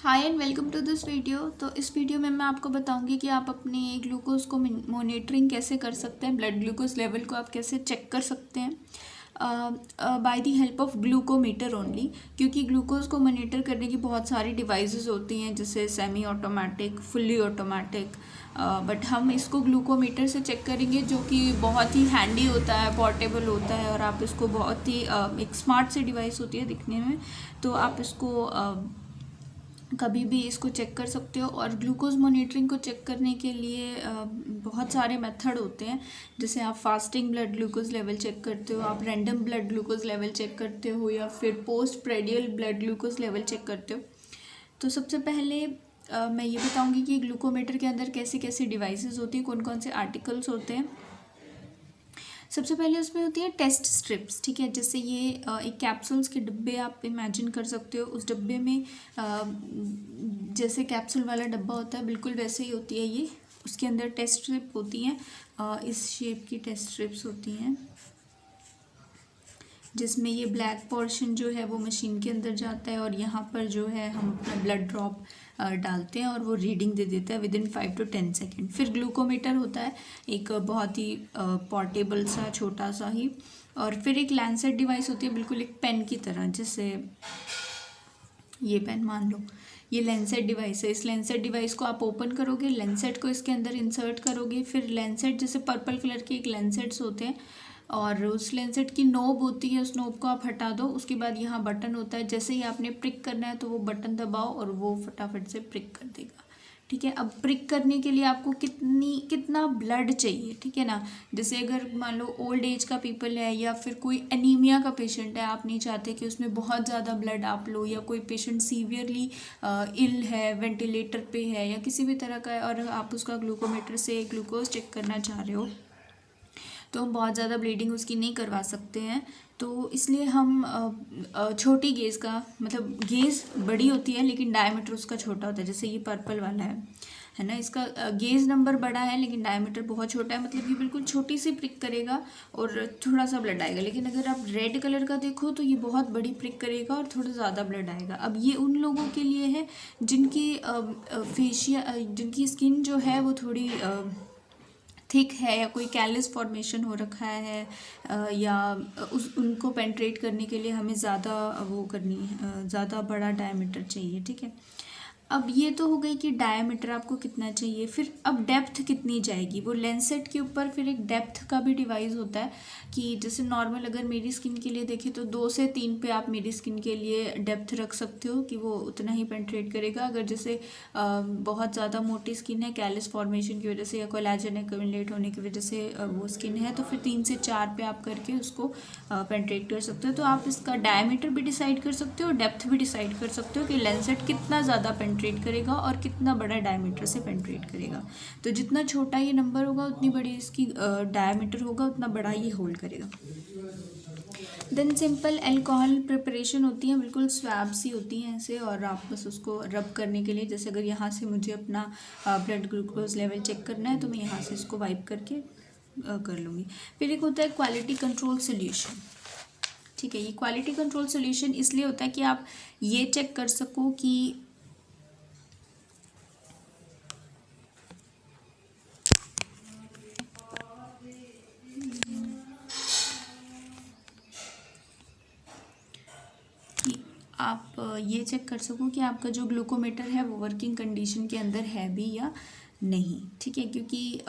Hi and welcome to this video. तो इस video में मैं आपको बताऊंगी कि आप अपने ग्लूकोज को मॉनिटरिंग कैसे कर सकते हैं, ब्लड ग्लूकोज लेवल को आप कैसे चेक कर सकते हैं by the help of glucometer only. क्योंकि ग्लूकोज को मॉनिटर करने की बहुत सारी डिवाइसेस होती हैं, जैसे semi automatic, fully automatic, but हम इसको ग्लूकोमीटर से चेक करेंगे, जो कि बहुत ही हैंडी होता है, पोर्टेबल होता है, और आप इसको बहुत ही एक स्मार्ट सी डिवाइस होती है दिखने में। तो आप इसको कभी भी इसको चेक कर सकते हो। और ग्लूकोज मॉनिटरिंग को चेक करने के लिए बहुत सारे मेथड होते हैं, जैसे आप fasting blood glucose level check करते हो, आप random blood glucose level check करते हो, या फिर post prandial blood glucose level check करते हो। तो सबसे पहले मैं ये बताऊंगी कि ग्लूकोमीटर के अंदर कैसी कैसी डिवाइसेस होती हैं, कौन कौन से आर्टिकल्स होते हैं। सबसे पहले उसमें होती है टेस्ट स्ट्रिप्स, ठीक है। जैसे ये एक कैप्सूल्स के डिब्बे आप इमेजिन कर सकते हो। उस डिब्बे में जैसे कैप्सूल वाला डब्बा होता है, बिल्कुल वैसे ही होती है ये। उसके अंदर टेस्ट स्ट्रिप होती हैं, इस शेप की टेस्ट स्ट्रिप्स होती हैं, जिसमें ये ब्लैक पोर्शन जो है वो मशीन के अंदर जाता है, और यहाँ पर जो है हम अपना ब्लड ड्रॉप डालते हैं और वो रीडिंग दे देता है विदिन 5 to 10 सेकेंड। फिर ग्लूकोमीटर होता है एक बहुत ही पोर्टेबल सा छोटा सा ही, और फिर एक लैंसेट डिवाइस होती है, बिल्कुल एक पेन की तरह। जैसे ये पेन मान लो, ये लेंसेट डिवाइस है। इस लेंसेट डिवाइस को आप ओपन करोगे, लेंसेट को इसके अंदर इंसर्ट करोगे, फिर लेंसेट जैसे पर्पल कलर के एक लेंसेट्स होते हैं, और उस लेंसेट की नोब होती है, उस नोब को आप हटा दो। उसके बाद यहाँ बटन होता है, जैसे ही आपने प्रिक करना है तो वो बटन दबाओ और वो फटाफट से प्रिक कर देगा, ठीक है। अब प्रिक करने के लिए आपको कितना ब्लड चाहिए, ठीक है ना। जैसे अगर मान लो ओल्ड एज का पीपल है, या फिर कोई एनीमिया का पेशेंट है, आप नहीं चाहते कि उसमें बहुत ज़्यादा ब्लड आप लो, या कोई पेशेंट सीवियरली इल है, वेंटिलेटर पे है, या किसी भी तरह का है, और आप उसका ग्लूकोमीटर से ग्लूकोज चेक करना चाह रहे हो, तो हम बहुत ज़्यादा ब्लीडिंग उसकी नहीं करवा सकते हैं। तो इसलिए हम छोटी गेज का, मतलब गेज बड़ी होती है लेकिन डायमीटर उसका छोटा होता है। जैसे ये पर्पल वाला है ना, इसका गेज नंबर बड़ा है लेकिन डायमीटर बहुत छोटा है, मतलब ये बिल्कुल छोटी सी प्रिक करेगा और थोड़ा सा ब्लड आएगा। लेकिन अगर आप रेड कलर का देखो तो ये बहुत बड़ी प्रिक करेगा और थोड़ा ज़्यादा ब्लड आएगा। अब ये उन लोगों के लिए है जिनकी जिनकी स्किन जो है वो थोड़ी थिक है, या कोई कैलस फॉर्मेशन हो रखा है, या उनको पेंट्रेट करने के लिए हमें ज़्यादा वो करनी है, ज़्यादा बड़ा डायमीटर चाहिए, ठीक है। अब ये तो हो गई कि डायमीटर आपको कितना चाहिए। फिर अब डेप्थ कितनी जाएगी, वो लेंसेट के ऊपर फिर एक डेप्थ का भी डिवाइस होता है, कि जैसे नॉर्मल अगर मेरी स्किन के लिए देखें तो 2 से 3 पे आप मेरी स्किन के लिए डेप्थ रख सकते हो कि वो उतना ही पेंट्रेट करेगा। अगर जैसे बहुत ज़्यादा मोटी स्किन है, कैलस फॉर्मेशन की वजह से या कोलेजन एक्युमुलेट होने की वजह से वो स्किन है, तो फिर 3 से 4 पे आप करके उसको पेंट्रेट कर सकते हो। तो आप इसका डायमीटर भी डिसाइड कर सकते हो, डेप्थ भी डिसाइड कर सकते हो कि लेंसेट कितना ज़्यादा पेंट्रेट करेगा और कितना बड़ा डायमीटर से पेंट्रेट करेगा। तो जितना छोटा ये नंबर होगा उतनी बड़ी इसकी डायमीटर होगा, उतना बड़ा ये होल्ड करेगा। देन सिंपल अल्कोहल प्रिपरेशन होती है, बिल्कुल स्वैब सी होती हैं ऐसे, और आप बस उसको रब करने के लिए, जैसे अगर यहाँ से मुझे अपना ब्लड ग्लूकोज लेवल चेक करना है तो मैं यहाँ से इसको वाइप करके कर लूँगी। फिर एक होता है क्वालिटी कंट्रोल सोल्यूशन, ठीक है। ये क्वालिटी कंट्रोल सोल्यूशन इसलिए होता है कि आप ये चेक कर सको कि आप ये चेक कर सको कि आपका जो ग्लूकोमीटर है वो वर्किंग कंडीशन के अंदर है भी या नहीं, ठीक है। क्योंकि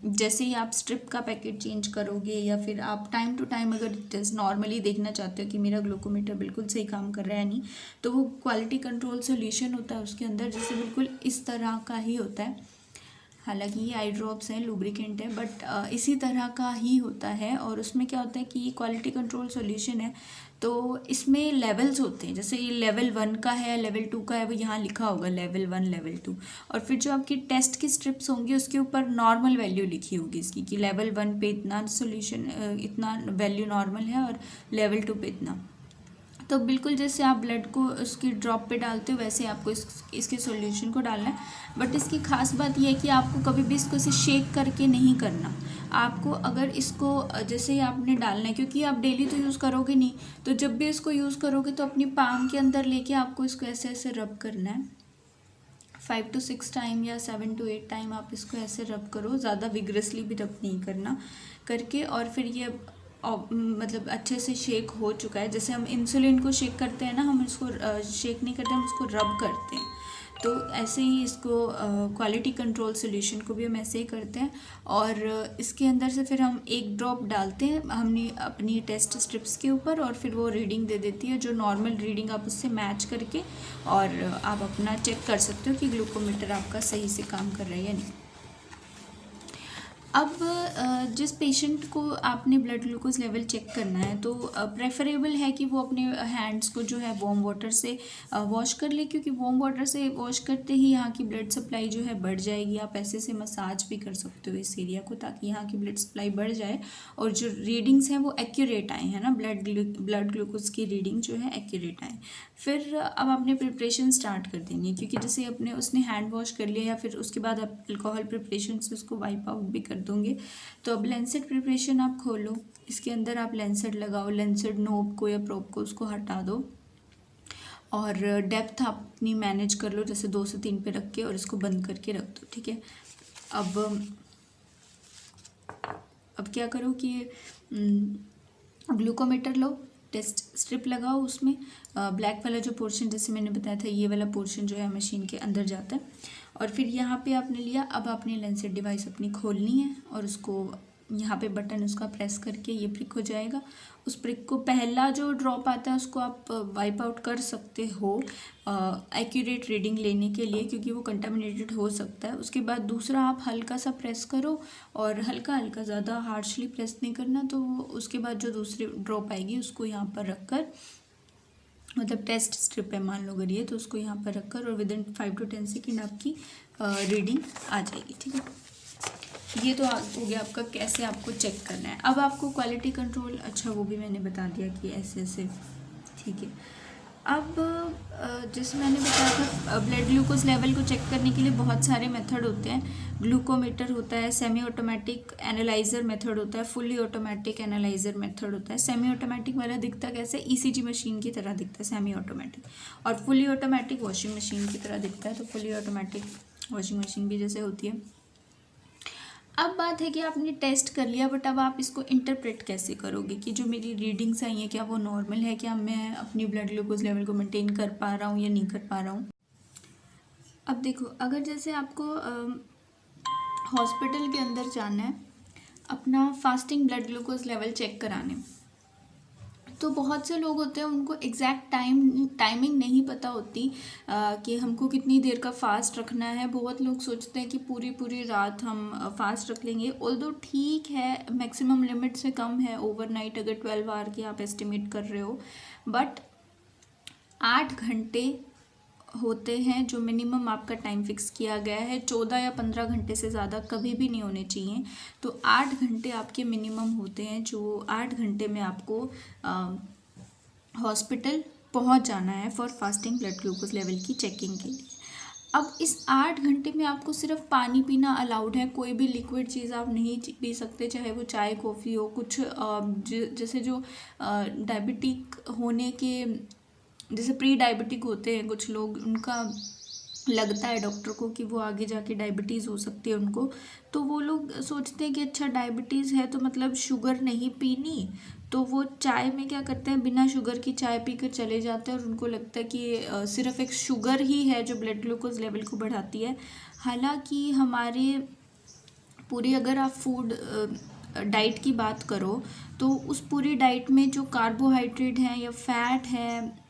जैसे ही आप स्ट्रिप का पैकेट चेंज करोगे, या फिर आप टाइम टू टाइम अगर जैसे नॉर्मली देखना चाहते हो कि मेरा ग्लूकोमीटर बिल्कुल सही काम कर रहा है नहीं, तो वो क्वालिटी कंट्रोल सोल्यूशन होता है उसके अंदर, जैसे बिल्कुल इस तरह का ही होता है। हालांकि ये आई ड्रॉप्स हैं, लुब्रिकेंट है, बट इसी तरह का ही होता है। और उसमें क्या होता है कि ये क्वालिटी कंट्रोल सॉल्यूशन है, तो इसमें लेवल्स होते हैं। जैसे ये लेवल 1 का है, लेवल 2 का है, वो यहाँ लिखा होगा लेवल 1, लेवल 2। और फिर जो आपकी टेस्ट की स्ट्रिप्स होंगी उसके ऊपर नॉर्मल वैल्यू लिखी होगी इसकी, कि लेवल 1 पे इतना सोल्यूशन, इतना वैल्यू नॉर्मल है, और लेवल 2 पे इतना। तो बिल्कुल जैसे आप ब्लड को उसकी ड्रॉप पे डालते हो, वैसे आपको इसके सॉल्यूशन को डालना है। बट इसकी खास बात यह है कि आपको कभी भी इसको इसे शेक करके नहीं करना। आपको अगर इसको जैसे ही आपने डालना है, क्योंकि आप डेली तो यूज़ करोगे नहीं, तो जब भी इसको यूज़ करोगे तो अपनी पाम के अंदर लेके आपको इसको ऐसे ऐसे रब करना है, 5 to 6 टाइम या 7 to 8 टाइम आप इसको ऐसे रब करो, ज़्यादा विग्रसली भी रब नहीं करना करके। और फिर ये मतलब अच्छे से शेक हो चुका है। जैसे हम इंसुलिन को शेक करते हैं ना, हम इसको शेक नहीं करते, हम उसको रब करते हैं। तो ऐसे ही इसको क्वालिटी कंट्रोल सोल्यूशन को भी हम ऐसे ही करते हैं। और इसके अंदर से फिर हम एक ड्रॉप डालते हैं हमने अपनी टेस्ट स्ट्रिप्स के ऊपर, और फिर वो रीडिंग दे देती है, जो नॉर्मल रीडिंग आप उससे मैच करके और आप अपना चेक कर सकते हो कि ग्लूकोमीटर आपका सही से काम कर रहा है या नहीं। अब जिस पेशेंट को आपने ब्लड ग्लूकोज लेवल चेक करना है, तो प्रेफरेबल है कि वो अपने हैंड्स को जो है वार्म वाटर से वॉश कर ले, क्योंकि वार्म वाटर से वॉश करते ही यहाँ की ब्लड सप्लाई जो है बढ़ जाएगी। आप ऐसे से मसाज भी कर सकते हो इस एरिया को, ताकि यहाँ की ब्लड सप्लाई बढ़ जाए और जो रीडिंग्स हैं वो एक्यूरेट आए, है ना, ब्लड ग्लूकोज की रीडिंग जो है एक्यूरेट आए। फिर अब आपने प्रिपरेशन स्टार्ट कर देनी है, क्योंकि जैसे उसने हैंड वॉश कर लिया या फिर उसके बाद आप अल्कोहल प्रिपरेशन से उसको वाइप आउट भी कर दोगे। तो अब लेंसेट प्रिपरेशन आप खोलो, इसके अंदर आप लेंसेट लगाओ, लेंसेट नोब को या प्रोब को उसको हटा दो, और डेप्थ आप अपनी मैनेज कर लो, जैसे 2 से 3 पे रख के, और इसको बंद करके रख दो, ठीक है। अब क्या करो कि ग्लूकोमीटर लो, टेस्ट स्ट्रिप लगाओ, उसमें ब्लैक वाला जो पोर्शन जैसे मैंने बताया था, ये वाला पोर्शन जो है मशीन के अंदर जाता है। और फिर यहाँ पे आपने लिया, अब आपने लेंसेट डिवाइस अपनी खोलनी है और उसको यहाँ पे बटन उसका प्रेस करके ये प्रिक हो जाएगा। उस प्रिक को पहला जो ड्रॉप आता है उसको आप वाइप आउट कर सकते हो एक्यूरेट रीडिंग लेने के लिए, क्योंकि वो कंटामिनेटेड हो सकता है। उसके बाद दूसरा आप हल्का सा प्रेस करो, और हल्का हल्का, ज़्यादा हार्शली प्रेस नहीं करना। तो उसके बाद जो दूसरी ड्रॉप आएगी उसको यहाँ पर रख कर, मतलब टेस्ट स्ट्रिप है मान लो अगर ये, तो उसको यहाँ पर रखकर और विदिन 5 to 10 सेकेंड आपकी रीडिंग आ जाएगी, ठीक है। ये तो हो गया आपका कैसे आपको चेक करना है। अब आपको क्वालिटी कंट्रोल, अच्छा वो भी मैंने बता दिया कि ऐसे ऐसे, ठीक है। अब जैसे मैंने बताया था, ब्लड ग्लूकोज लेवल को चेक करने के लिए बहुत सारे मेथड होते हैं। ग्लूकोमीटर होता है, सेमी ऑटोमेटिक एनालाइजर मेथड होता है, फुली ऑटोमेटिक एनालाइजर मेथड होता है। सेमी ऑटोमेटिक वाला दिखता कैसे, ईसीजी मशीन की तरह दिखता है सेमी ऑटोमेटिक, और फुली ऑटोमेटिक वॉशिंग मशीन की तरह दिखता है। तो फुली ऑटोमेटिक वॉशिंग मशीन भी जैसे होती है। अब बात है कि आपने टेस्ट कर लिया, बट अब आप इसको इंटरप्रेट कैसे करोगे कि जो मेरी रीडिंग्स आई हैं क्या वो नॉर्मल है, क्या मैं अपनी ब्लड ग्लूकोज लेवल को मेंटेन कर पा रहा हूँ या नहीं कर पा रहा हूँ। अब देखो, अगर जैसे आपको हॉस्पिटल के अंदर जाना है अपना fasting blood glucose level check कराने, तो बहुत से लोग होते हैं उनको एग्जैक्ट टाइमिंग नहीं पता होती कि हमको कितनी देर का फास्ट रखना है। बहुत लोग सोचते हैं कि पूरी पूरी रात हम फास्ट रख लेंगे, ऑल्दो ठीक है, मैक्सिमम लिमिट से कम है ओवरनाइट अगर 12 आवर की आप एस्टिमेट कर रहे हो, बट 8 घंटे होते हैं जो मिनिमम आपका टाइम फिक्स किया गया है। 14 या 15 घंटे से ज़्यादा कभी भी नहीं होने चाहिए। तो 8 घंटे आपके मिनिमम होते हैं, जो 8 घंटे में आपको हॉस्पिटल पहुंच जाना है for fasting blood glucose level की चेकिंग के लिए। अब इस 8 घंटे में आपको सिर्फ पानी पीना अलाउड है, कोई भी लिक्विड चीज़ आप नहीं पी सकते, चाहे वो चाय कॉफ़ी हो। कुछ जैसे जो डायबिटिक होने के, जैसे प्री डायबिटिक होते हैं कुछ लोग, उनका लगता है डॉक्टर को कि वो आगे जाके डायबिटीज़ हो सकती है उनको, तो वो लोग सोचते हैं कि अच्छा डायबिटीज़ है तो मतलब शुगर नहीं पीनी, तो वो चाय में क्या करते हैं, बिना शुगर की चाय पीकर चले जाते हैं, और उनको लगता है कि सिर्फ एक शुगर ही है जो ब्लड ग्लूकोज लेवल को बढ़ाती है। हालांकि हमारे पूरी, अगर आप फूड डाइट की बात करो तो उस पूरी डाइट में जो कार्बोहाइड्रेट है या फैट है,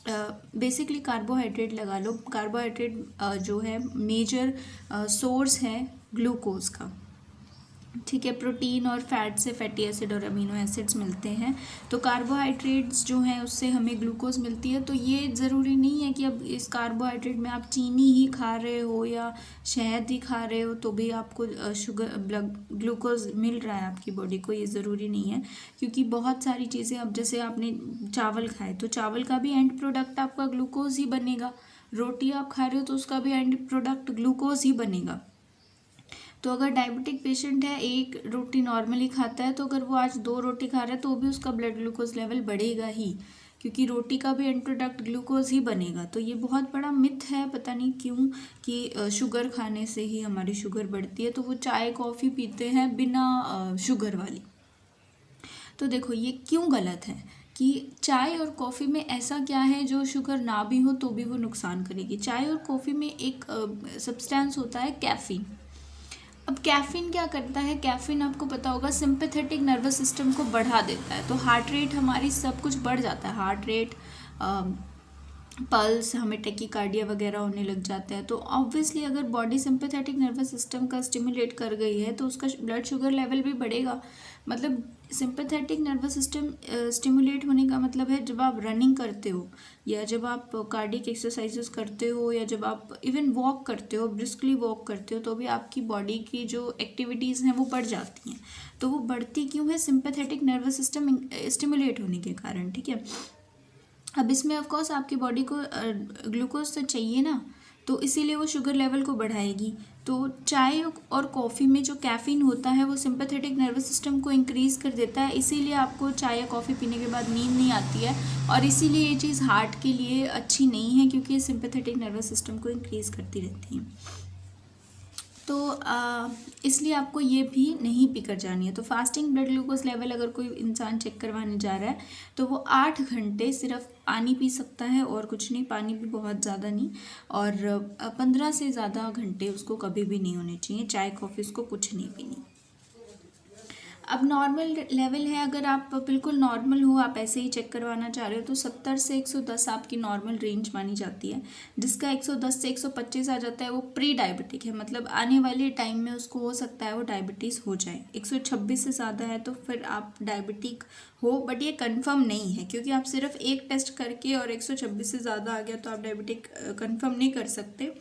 बेसिकली कार्बोहाइड्रेट लगा लो, कार्बोहाइड्रेट जो है मेजर सोर्स है ग्लूकोज का, ठीक है। प्रोटीन और फैट से फैटी एसिड और अमीनो एसिड्स मिलते हैं, तो कार्बोहाइड्रेट्स जो हैं उससे हमें ग्लूकोज मिलती है। तो ये ज़रूरी नहीं है कि अब इस कार्बोहाइड्रेट में आप चीनी ही खा रहे हो या शहद ही खा रहे हो तो भी आपको शुगर ग्लूकोज मिल रहा है आपकी बॉडी को, ये ज़रूरी नहीं है। क्योंकि बहुत सारी चीज़ें, अब जैसे आपने चावल खाए तो चावल का भी एंड प्रोडक्ट आपका ग्लूकोज ही बनेगा, रोटी आप खा रहे हो तो उसका भी एंड प्रोडक्ट ग्लूकोज ही बनेगा। तो अगर डायबिटिक पेशेंट है, एक रोटी नॉर्मली खाता है, तो अगर वो आज 2 रोटी खा रहा है तो भी उसका ब्लड ग्लूकोज लेवल बढ़ेगा ही, क्योंकि रोटी का भी एंड प्रोडक्ट ग्लूकोज ही बनेगा। तो ये बहुत बड़ा मिथ है, पता नहीं क्यों, कि शुगर खाने से ही हमारी शुगर बढ़ती है। तो वो चाय कॉफ़ी पीते हैं बिना शुगर वाली। तो देखो ये क्यों गलत है कि चाय और कॉफ़ी में ऐसा क्या है जो शुगर ना भी हो तो भी वो नुकसान करेगी। चाय और कॉफ़ी में एक सब्सटेंस होता है कैफ़ीन। अब कैफ़ीन क्या करता है, कैफ़ीन आपको पता होगा सिंपैथेटिक नर्वस सिस्टम को बढ़ा देता है। तो हार्ट रेट हमारी सब कुछ बढ़ जाता है, हार्ट रेट, पल्स, हमें टेकीकार्डिया वगैरह होने लग जाता है। तो ऑब्वियसली अगर बॉडी सिंपैथेटिक नर्वस सिस्टम का स्टिमुलेट कर गई है तो उसका ब्लड शुगर लेवल भी बढ़ेगा। मतलब सिंपैथेटिक नर्वस सिस्टम स्टिमुलेट होने का मतलब है जब आप रनिंग करते हो या जब आप कार्डियक एक्सरसाइजेस करते हो या जब आप इवन वॉक करते हो, ब्रिस्कली वॉक करते हो, तो भी आपकी बॉडी की जो एक्टिविटीज़ हैं वो बढ़ जाती हैं। तो वो बढ़ती क्यों है, सिंपैथेटिक नर्वस सिस्टम स्टिमुलेट होने के कारण, ठीक है। अब इसमें ऑफ कोर्स आपकी बॉडी को ग्लूकोज तो चाहिए ना, तो इसीलिए वो शुगर लेवल को बढ़ाएगी। तो चाय और कॉफ़ी में जो कैफ़ीन होता है वो सिंपैथेटिक नर्वस सिस्टम को इंक्रीज़ कर देता है, इसीलिए आपको चाय या कॉफ़ी पीने के बाद नींद नहीं आती है। और इसीलिए ये चीज़ हार्ट के लिए अच्छी नहीं है, क्योंकि ये सिंपैथेटिक नर्वस सिस्टम को इंक्रीज़ करती रहती है। तो इसलिए आपको ये भी नहीं पीकर जानी है। तो फास्टिंग ब्लड ग्लूकोज लेवल अगर कोई इंसान चेक करवाने जा रहा है तो वो 8 घंटे सिर्फ पानी पी सकता है और कुछ नहीं, पानी भी बहुत ज़्यादा नहीं, और 15 से ज़्यादा घंटे उसको कभी भी नहीं होने चाहिए, चाय कॉफ़ी उसको कुछ नहीं पीनी। अब नॉर्मल लेवल है, अगर आप बिल्कुल नॉर्मल हो, आप ऐसे ही चेक करवाना चाह रहे हो, तो 70 से 110 आपकी नॉर्मल रेंज मानी जाती है। जिसका 110 से 125 आ जाता है वो प्री डायबिटिक है, मतलब आने वाले टाइम में उसको हो सकता है वो डायबिटीज़ हो जाए। 126 से ज़्यादा है तो फिर आप डायबिटिक हो, बट ये कंफर्म नहीं है, क्योंकि आप सिर्फ एक टेस्ट करके और 126 से ज़्यादा आ गया तो आप डायबिटिक कंफर्म नहीं कर सकते।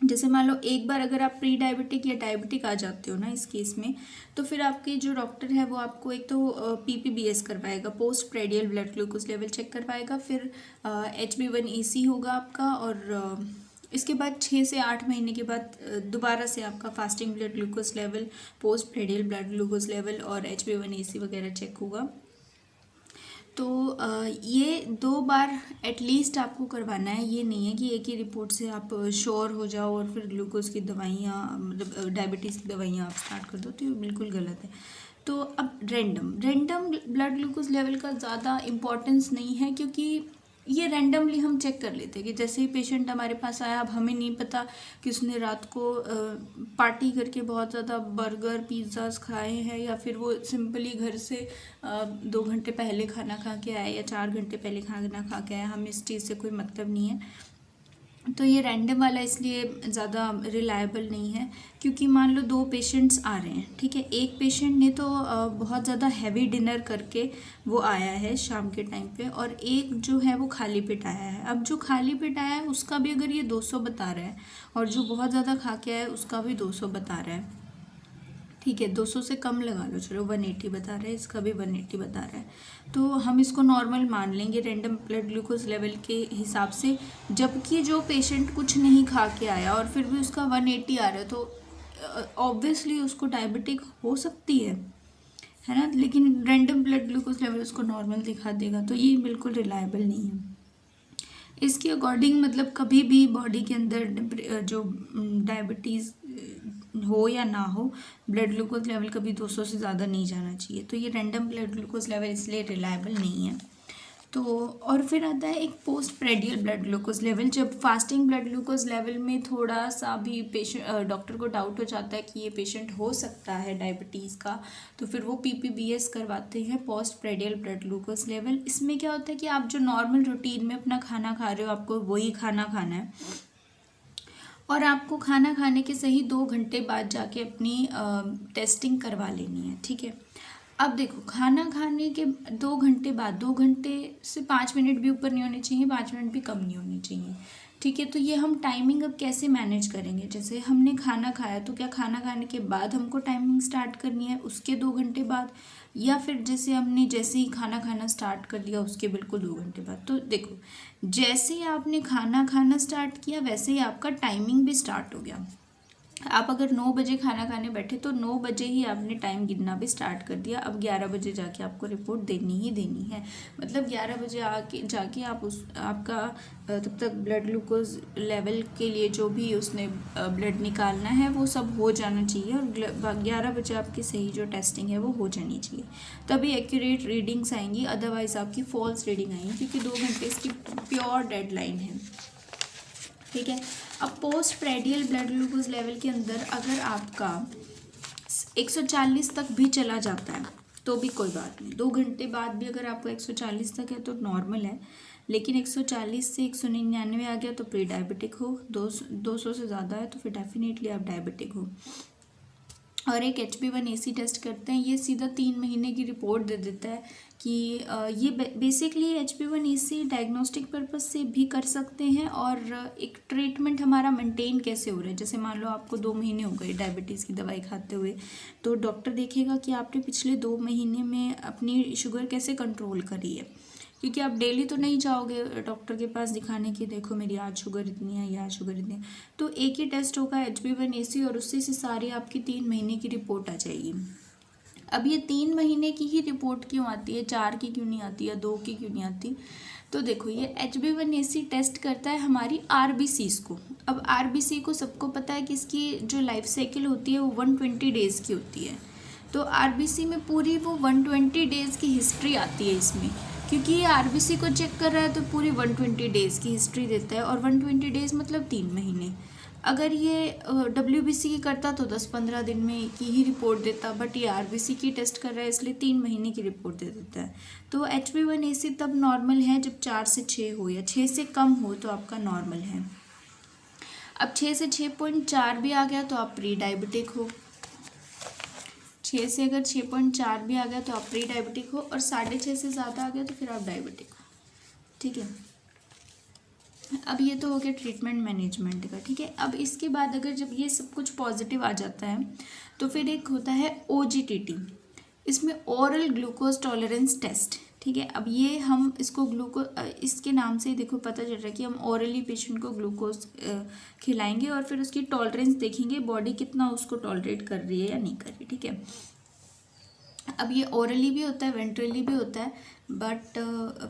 जैसे मान लो एक बार अगर आप प्री डायबिटिक या डायबिटिक आ जाते हो ना इस केस में, तो फिर आपके जो डॉक्टर है वो आपको एक तो PPBS करवाएगा, post prandial blood glucose level check करवाएगा, फिर HB1AC होगा आपका, और इसके बाद 6 से 8 महीने के बाद दोबारा से आपका fasting blood glucose level, post prandial blood glucose level और HB1AC वगैरह चेक होगा। तो ये 2 बार एटलीस्ट आपको करवाना है। ये नहीं है कि एक ही रिपोर्ट से आप श्योर हो जाओ और फिर ग्लूकोज की दवाइयाँ, मतलब डायबिटीज़ की दवाइयाँ आप स्टार्ट कर दो, तो ये बिल्कुल गलत है। तो अब रैंडम ब्लड ग्लूकोज लेवल का ज़्यादा इम्पोर्टेंस नहीं है, क्योंकि ये रैंडमली हम चेक कर लेते हैं कि जैसे ही पेशेंट हमारे पास आया, अब हमें नहीं पता कि उसने रात को पार्टी करके बहुत ज़्यादा बर्गर पिज़्ज़ाज खाए हैं या फिर वो सिंपली घर से 2 घंटे पहले खाना खा के आए या 4 घंटे पहले खाना खा के आए, हमें इस चीज़ से कोई मतलब नहीं है। तो ये रैंडम वाला इसलिए ज़्यादा रिलायबल नहीं है, क्योंकि मान लो 2 पेशेंट्स आ रहे हैं, ठीक है। एक पेशेंट ने तो बहुत ज़्यादा हैवी डिनर करके वो आया है शाम के टाइम पे, और एक जो है वो खाली पेट आया है। अब जो खाली पेट आया है उसका भी अगर ये 200 बता रहा है और जो बहुत ज़्यादा खा के आया है उसका भी 200 बता रहा है, ठीक है, 200 से कम लगा लो, चलो 180 बता रहा है, इसका भी 180 बता रहा है, तो हम इसको नॉर्मल मान लेंगे रैंडम ब्लड ग्लूकोज लेवल के हिसाब से। जबकि जो पेशेंट कुछ नहीं खा के आया और फिर भी उसका 180 आ रहा है, तो ऑब्वियसली उसको डायबिटिक हो सकती है ना, लेकिन रैंडम ब्लड ग्लूकोज लेवल उसको नॉर्मल दिखा देगा, तो ये बिल्कुल रिलायबल नहीं है। इसके अकॉर्डिंग मतलब कभी भी बॉडी के अंदर जो डायबिटीज़ हो या ना हो, ब्लड ग्लूकोज लेवल कभी 200 से ज़्यादा नहीं जाना चाहिए। तो ये रैंडम ब्लड ग्लूकोज लेवल इसलिए रिलायबल नहीं है। तो और फिर आता है एक post prandial blood glucose level. जब फास्टिंग ब्लड ग्लूकोज लेवल में थोड़ा सा भी पेशेंट डॉक्टर को डाउट हो जाता है कि ये पेशेंट हो सकता है डायबिटीज़ का, तो फिर वो PPBS करवाते हैं, post prandial blood glucose level. इसमें क्या होता है कि आप जो नॉर्मल रूटीन में अपना खाना खा रहे हो, आपको वही खाना खाना है, और आपको खाना खाने के सही 2 घंटे बाद जाके अपनी टेस्टिंग करवा लेनी है, ठीक है। अब देखो, खाना खाने के 2 घंटे बाद, 2 घंटे से 5 मिनट भी ऊपर नहीं होने चाहिए, 5 मिनट भी कम नहीं होनी चाहिए, ठीक है। तो ये हम टाइमिंग अब कैसे मैनेज करेंगे, जैसे हमने खाना खाया तो क्या खाना खाने के बाद हमको टाइमिंग स्टार्ट करनी है उसके 2 घंटे बाद, या फिर जैसे ही खाना खाना स्टार्ट कर दिया उसके बिल्कुल 2 घंटे बाद। तो देखो, जैसे ही आपने खाना खाना स्टार्ट किया वैसे ही आपका टाइमिंग भी स्टार्ट हो गया। आप अगर 9 बजे खाना खाने बैठे तो 9 बजे ही आपने टाइम गिनना भी स्टार्ट कर दिया। अब 11 बजे जाके आपको रिपोर्ट देनी ही देनी है। मतलब 11 बजे आके जाके आप आपका तब तक ब्लड ग्लूकोज लेवल के लिए जो भी उसने ब्लड निकालना है वो सब हो जाना चाहिए, और 11 बजे आपकी सही जो टेस्टिंग है वो हो जानी चाहिए, तभी एक्यूरेट रीडिंग्स आएंगी। अदरवाइज़ आपकी फॉल्स रीडिंग आएंगी, क्योंकि 2 घंटे इसकी प्योर डेडलाइन है। ठीक है। अब post prandial blood glucose level के अंदर अगर आपका 140 तक भी चला जाता है तो भी कोई बात नहीं, 2 घंटे बाद भी अगर आपको 140 तक है तो नॉर्मल है। लेकिन 140 से 199 आ गया तो प्री डायबिटिक हो, 200 से ज़्यादा है तो फिर डेफिनेटली आप डायबिटिक हो। और एक HbA1c टेस्ट करते हैं, ये सीधा 3 महीने की रिपोर्ट दे देता है कि ये बेसिकली HbA1c डायग्नोस्टिक पर्पस से भी कर सकते हैं, और एक ट्रीटमेंट हमारा मेंटेन कैसे हो रहा है। जैसे मान लो आपको 2 महीने हो गए डायबिटीज़ की दवाई खाते हुए, तो डॉक्टर देखेगा कि आपने पिछले 2 महीने में अपनी शुगर कैसे कंट्रोल करी है, क्योंकि आप डेली तो नहीं जाओगे डॉक्टर के पास दिखाने की, देखो मेरी आज शुगर इतनी है या आज शुगर इतनी है। तो एक ही टेस्ट होगा HbA1c, और उससे से सारी आपकी 3 महीने की रिपोर्ट आ जाएगी। अब ये 3 महीने की ही रिपोर्ट क्यों आती है, 4 की क्यों नहीं आती या 2 की क्यों नहीं आती? तो देखो ये HbA1c टेस्ट करता है हमारी RBCs को। अब RBC को सबको पता है कि इसकी जो लाइफ साइकिल होती है वो 120 डेज़ की होती है। तो RBC में पूरी वो 120 डेज़ की हिस्ट्री आती है इसमें, क्योंकि ये RBC को चेक कर रहा है तो पूरी 120 डेज़ की हिस्ट्री देता है, और 120 डेज़ मतलब 3 महीने। अगर ये WBC की करता तो 10-15 दिन में की ही रिपोर्ट देता, बट ये RBC की टेस्ट कर रहा है इसलिए 3 महीने की रिपोर्ट दे देता है। तो HbA1c तब नॉर्मल है जब 4 से 6 हो या 6 से कम हो तो आपका नॉर्मल है। अब 6 से 6.4 भी आ गया तो आप प्री डायबिटिक हो। 6 से अगर 6.4 भी आ गया तो आप प्री डायबिटिक हो, और 6.5 से ज़्यादा आ गया तो फिर आप डायबिटिक हो। ठीक है। अब ये तो हो गया ट्रीटमेंट मैनेजमेंट का। ठीक है। अब इसके बाद अगर जब ये सब कुछ पॉजिटिव आ जाता है तो फिर एक होता है OGTT, इसमें ओरल ग्लूकोज टॉलरेंस टेस्ट। ठीक है। अब ये हम इसको इसके नाम से ही देखो पता चल रहा है कि हम ओरली पेशेंट को ग्लूकोज खिलाएंगे और फिर उसकी टॉलरेंस देखेंगे, बॉडी कितना उसको टॉलरेट कर रही है या नहीं कर रही। ठीक है। अब ये ओरली भी होता है, वेंट्रली भी होता है, बट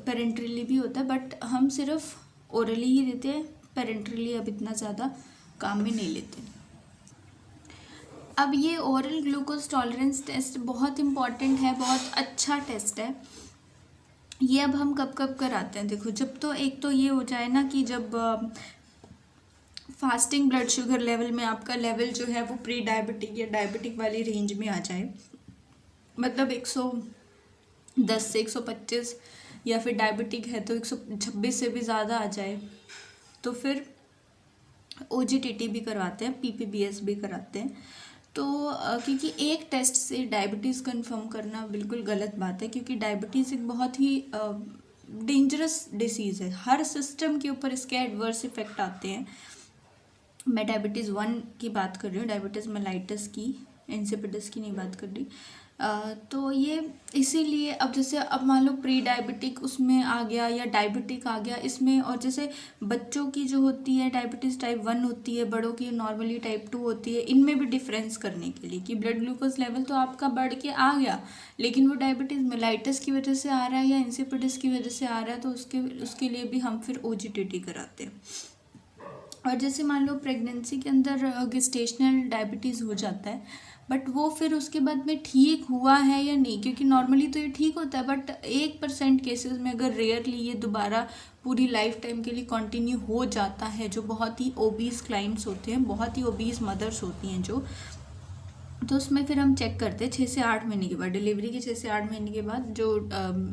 पेरेंट्रली भी होता है, बट हम सिर्फ ओरली ही देते हैं, पेरेंट्रली अब इतना ज़्यादा काम में नहीं लेते। अब ये ओरल ग्लूकोज टॉलरेंस टेस्ट बहुत इम्पॉर्टेंट है, बहुत अच्छा टेस्ट है। ये अब हम कब कब कराते हैं, देखो जब तो एक तो ये हो जाए ना कि जब फास्टिंग ब्लड शुगर लेवल में आपका लेवल जो है वो प्री डायबिटिक या डायबिटिक वाली रेंज में आ जाए, मतलब 110 से 125, या फिर डायबिटिक है तो 126 से भी ज़्यादा आ जाए, तो फिर OGTT भी करवाते हैं, PPBS भी कराते हैं। तो क्योंकि एक टेस्ट से डायबिटीज़ कंफर्म करना बिल्कुल गलत बात है, क्योंकि डायबिटीज़ एक बहुत ही डेंजरस डिसीज़ है, हर सिस्टम के ऊपर इसके एडवर्स इफेक्ट आते हैं। मैं डायबिटीज़ 1 की बात कर रही हूँ, डायबिटीज़ मेलाइटस की, इंसिपिडस की नहीं बात कर रही। तो ये इसीलिए अब जैसे अब मान लो प्री डायबिटिक उसमें आ गया या डायबिटिक आ गया इसमें, और जैसे बच्चों की जो होती है डायबिटीज़ टाइप 1 होती है, बड़ों की नॉर्मली टाइप 2 होती है, इनमें भी डिफरेंस करने के लिए कि ब्लड ग्लूकोज लेवल तो आपका बढ़ के आ गया लेकिन वो डायबिटीज़ मेलाइटस की वजह से आ रहा है या इंसिपिडस की वजह से आ रहा है, तो उसके लिए भी हम फिर OGTT कराते हैं। और जैसे मान लो प्रेगनेंसी के अंदर गेस्टेशनल डायबिटीज़ हो जाता है, बट वो फिर उसके बाद में ठीक हुआ है या नहीं, क्योंकि नॉर्मली तो ये ठीक होता है, बट 1% केसेस में अगर रेयरली ये दोबारा पूरी लाइफ टाइम के लिए कंटिन्यू हो जाता है, जो बहुत ही ओबीज क्लाइंट्स होते हैं, बहुत ही ओबीज मदर्स होती हैं जो, तो उसमें फिर हम चेक करते हैं 6 से 8 महीने के बाद, डिलीवरी के 6 से 8 महीने के बाद जो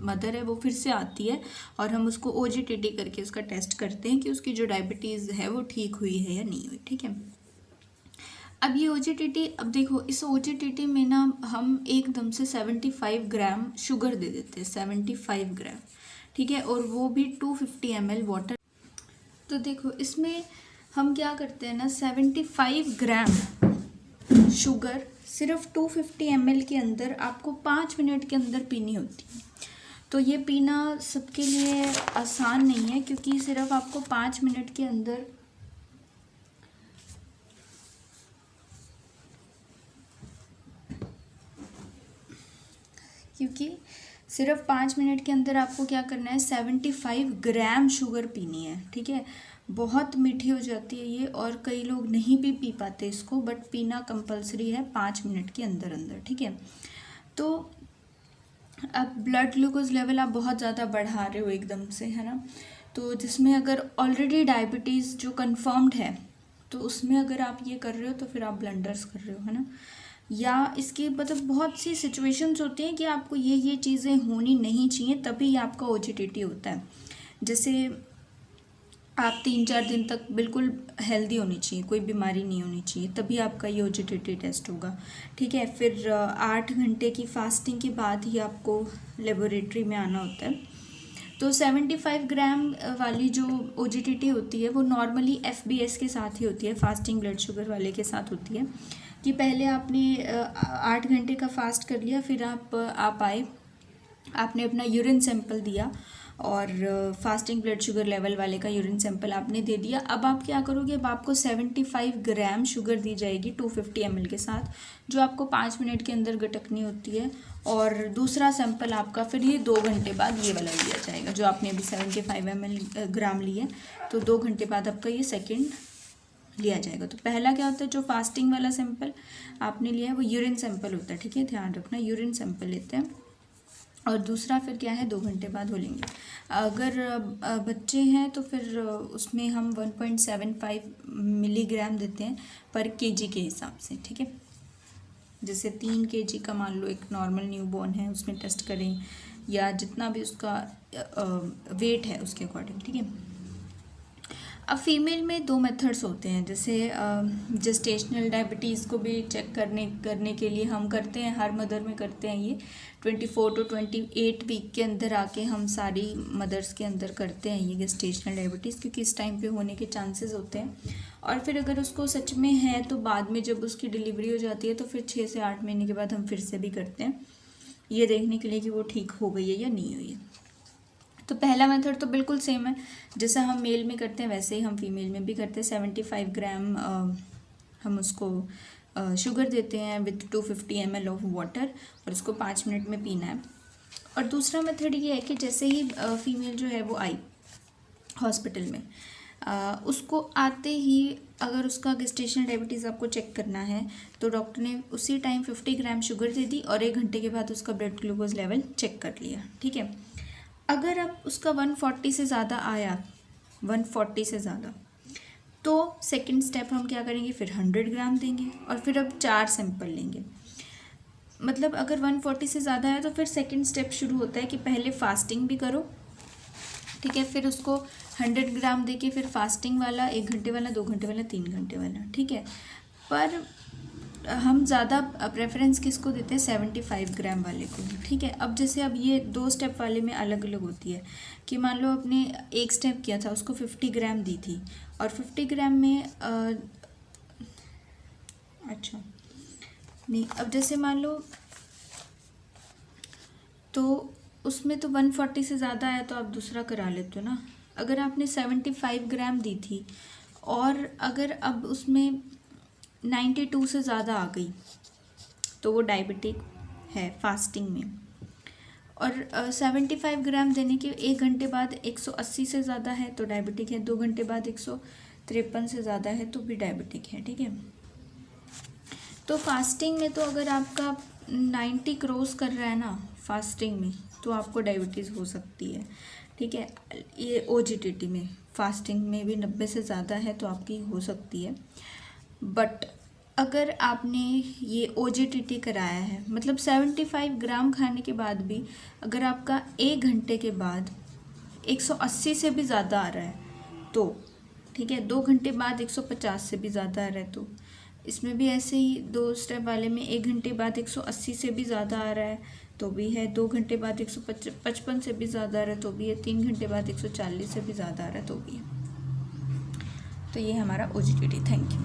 मदर है वो फिर से आती है और हम उसको OGTT करके उसका टेस्ट करते हैं कि उसकी जो डायबिटीज़ है वो ठीक हुई है या नहीं हुई। ठीक है। अब ये OGTT, अब देखो इस OGTT में ना हम एकदम से 75 ग्राम शुगर दे देते हैं, 75 ग्राम। ठीक है। और वो भी 250 ml वाटर। तो देखो इसमें हम क्या करते हैं ना, 75 ग्राम शुगर सिर्फ 250 ml के अंदर आपको 5 मिनट के अंदर पीनी होती है। तो ये पीना सबके लिए आसान नहीं है, क्योंकि सिर्फ आपको 5 मिनट के अंदर क्योंकि सिर्फ 5 मिनट के अंदर आपको क्या करना है, 75 ग्राम शुगर पीनी है। ठीक है, बहुत मीठी हो जाती है ये और कई लोग नहीं भी पी पाते इसको, बट पीना कंपलसरी है 5 मिनट के अंदर अंदर। ठीक है, तो अब ब्लड ग्लूकोज लेवल आप बहुत ज़्यादा बढ़ा रहे हो एकदम से, है ना, तो जिसमें अगर ऑलरेडी डायबिटीज़ जो कंफर्म्ड है तो उसमें अगर आप ये कर रहे हो तो फिर आप ब्लंडर्स कर रहे हो, है ना। या इसकी मतलब बहुत सी सिचुएशंस होती हैं कि आपको ये चीज़ें होनी नहीं चाहिए, तभी आपका ओजीटीटी होता है। जैसे आप 3-4 दिन तक बिल्कुल हेल्दी होनी चाहिए, कोई बीमारी नहीं होनी चाहिए, तभी आपका ये ओजीटीटी टेस्ट होगा। ठीक है, फिर 8 घंटे की फास्टिंग के बाद ही आपको लेबोरेटरी में आना होता है। तो 75 ग्राम वाली जो ओजीटीटी होती है वो नॉर्मली एफबीएस के साथ ही होती है, फास्टिंग ब्लड शुगर वाले के साथ होती है, कि पहले आपने 8 घंटे का फास्ट कर लिया, फिर आप आए, आपने अपना यूरिन सैंपल दिया और फास्टिंग ब्लड शुगर लेवल वाले का यूरिन सैंपल आपने दे दिया। अब आप क्या करोगे, अब आपको 75 ग्राम शुगर दी जाएगी 250 ml के साथ, जो आपको 5 मिनट के अंदर गटकनी होती है। और दूसरा सैंपल आपका फिर ये 2 घंटे बाद ये वाला लिया जाएगा, जो आपने अभी 75 ग्राम लिए, तो 2 घंटे बाद आपका ये सेकेंड लिया जाएगा। तो पहला क्या होता है, जो फास्टिंग वाला सैंपल आपने लिया है वो यूरिन सैंपल होता है। ठीक है, ध्यान रखना, यूरिन सैंपल लेते हैं। और दूसरा फिर क्या है, 2 घंटे बाद हो लेंगे। अगर बच्चे हैं तो फिर उसमें हम 1.75 मिलीग्राम देते हैं पर केजी के हिसाब से। ठीक है, जैसे 3 kg का मान लो एक नॉर्मल न्यूबॉर्न है, उसमें टेस्ट करें, या जितना भी उसका वेट है उसके अकॉर्डिंग। ठीक है, अब फीमेल में 2 मेथड्स होते हैं, जैसे जेस्टेशनल डायबिटीज़ को भी चेक करने के लिए हम करते हैं, हर मदर में करते हैं ये 24 to 28 वीक के अंदर आके हम सारी मदर्स के अंदर करते हैं ये जेस्टेशनल डायबिटीज़, क्योंकि इस टाइम पे होने के चांसेस होते हैं। और फिर अगर उसको सच में है तो बाद में जब उसकी डिलीवरी हो जाती है तो फिर 6 से 8 महीने के बाद हम फिर से भी करते हैं, ये देखने के लिए कि वो ठीक हो गई है या नहीं हुई है। तो पहला मेथड तो बिल्कुल सेम है, जैसा हम मेल में करते हैं वैसे ही हम फीमेल में भी करते हैं। 75 ग्राम हम उसको शुगर देते हैं विथ 250 ml ऑफ वाटर, और उसको 5 मिनट में पीना है। और दूसरा मेथड ये है कि जैसे ही फीमेल जो है वो आई हॉस्पिटल में, उसको आते ही अगर उसका गेस्टेशनल डायबिटीज़ आपको चेक करना है तो डॉक्टर ने उसी टाइम 50 ग्राम शुगर दे दी और 1 घंटे के बाद उसका ब्लड ग्लूकोज लेवल चेक कर लिया। ठीक है, अगर अब उसका 140 से ज़्यादा आया, 140 से ज़्यादा, तो सेकंड स्टेप हम क्या करेंगे, फिर 100 ग्राम देंगे और फिर अब 4 सैंपल लेंगे। मतलब अगर 140 से ज़्यादा है तो फिर सेकंड स्टेप शुरू होता है कि पहले फास्टिंग भी करो। ठीक है, फिर उसको 100 ग्राम दे के फिर फास्टिंग वाला 1 घंटे वाला, 2 घंटे वाला, 3 घंटे वाला। ठीक है, पर हम ज़्यादा प्रेफरेंस किसको देते हैं, 75 ग्राम वाले को। ठीक है, अब जैसे अब ये 2 स्टेप वाले में अलग अलग होती है कि मान लो आपने एक स्टेप किया था, उसको 50 ग्राम दी थी और 50 ग्राम में अच्छा नहीं, अब जैसे मान लो तो उसमें तो 140 से ज़्यादा आया तो आप दूसरा करा लेते हो ना। अगर आपने 75 ग्राम दी थी और अगर अब उसमें 92 से ज़्यादा आ गई तो वो डायबिटिक है फास्टिंग में। और 75 ग्राम देने के 1 घंटे बाद 180 से ज़्यादा है तो डायबिटिक है, 2 घंटे बाद 153 से ज़्यादा है तो भी डायबिटिक है। ठीक है, तो फास्टिंग में तो अगर आपका 90 क्रॉस कर रहा है ना फास्टिंग में, तो आपको डायबिटीज़ हो सकती है। ठीक है, ये ओजीटीटी में, फास्टिंग में भी 90 से ज़्यादा है तो आपकी हो सकती है। बट अगर आपने ये ओजीटीटी कराया है, मतलब 75 ग्राम खाने के बाद भी अगर आपका 1 घंटे के बाद 180 से भी ज़्यादा आ रहा है तो ठीक है, 2 घंटे बाद 150 से भी ज़्यादा आ रहा है तो इसमें भी ऐसे ही 2 स्टेप वाले में 1 घंटे बाद 180 से भी ज़्यादा आ रहा है तो भी है, 2 घंटे बाद 155 से भी ज़्यादा आ रहा है तो भी है, 3 घंटे बाद 140 से भी ज़्यादा आ रहा है तो भी है। तो ये हमारा ओजीटीटी। Thank you.